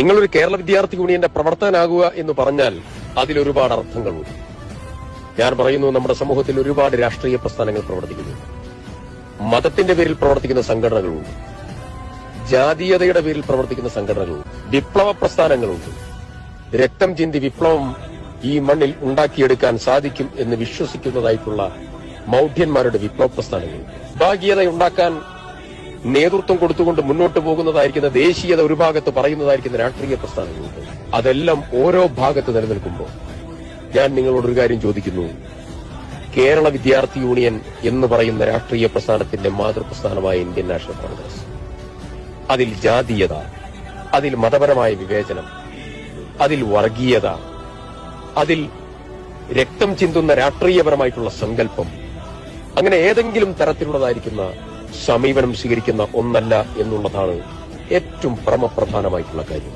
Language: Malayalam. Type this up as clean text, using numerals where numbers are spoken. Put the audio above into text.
നിങ്ങളൊരു കേരള വിദ്യാർത്ഥി യൂണിയന്റെ പ്രവർത്തകനാകുക എന്ന് പറഞ്ഞാൽ അതിലൊരുപാട് അർത്ഥങ്ങളുണ്ട്. ഞാൻ പറയുന്നു, നമ്മുടെ സമൂഹത്തിൽ ഒരുപാട് രാഷ്ട്രീയ പ്രസ്ഥാനങ്ങൾ പ്രവർത്തിക്കുന്നു. മതത്തിന്റെ പേരിൽ പ്രവർത്തിക്കുന്ന സംഘടനകളുണ്ട്, ജാതീയതയുടെ പേരിൽ പ്രവർത്തിക്കുന്ന സംഘടനകളുണ്ട്, വിപ്ലവ പ്രസ്ഥാനങ്ങളുണ്ട്. രക്തം ചിന്തി വിപ്ലവം ഈ മണ്ണിൽ ഉണ്ടാക്കിയെടുക്കാൻ സാധിക്കും എന്ന് വിശ്വസിക്കുന്നതായിട്ടുള്ള മൗഢ്യന്മാരുടെ വിപ്ലവ പ്രസ്ഥാനങ്ങളുണ്ട്. വിഭാഗീയതയുണ്ടാക്കാൻ നേതൃത്വം കൊടുത്തുകൊണ്ട് മുന്നോട്ട് പോകുന്നതായിരിക്കുന്ന ദേശീയത ഒരു ഭാഗത്ത് പറയുന്നതായിരിക്കുന്ന രാഷ്ട്രീയ പ്രസ്ഥാനങ്ങളുണ്ട്. അതെല്ലാം ഓരോ ഭാഗത്ത് നിലനിൽക്കുമ്പോൾ ഞാൻ നിങ്ങളോടൊരു കാര്യം ചോദിക്കുന്നു. കേരള വിദ്യാർത്ഥി യൂണിയൻ എന്ന് പറയുന്ന രാഷ്ട്രീയ പ്രസ്ഥാനത്തിന്റെ മാതൃപ്രസ്ഥാനമായ ഇന്ത്യൻ നാഷണൽ കോൺഗ്രസ്, അതിൽ ജാതീയത, അതിൽ മതപരമായ വിവേചനം, അതിൽ വർഗീയത, അതിൽ രക്തം ചിന്തുന്ന രാഷ്ട്രീയപരമായിട്ടുള്ള സങ്കല്പം, അങ്ങനെ ഏതെങ്കിലും തരത്തിലുള്ളതായിരിക്കുന്ന സമീപനം സ്വീകരിക്കുന്ന ഒന്നല്ല എന്നുള്ളതാണ് ഏറ്റവും പരമപ്രധാനമായിട്ടുള്ള കാര്യം.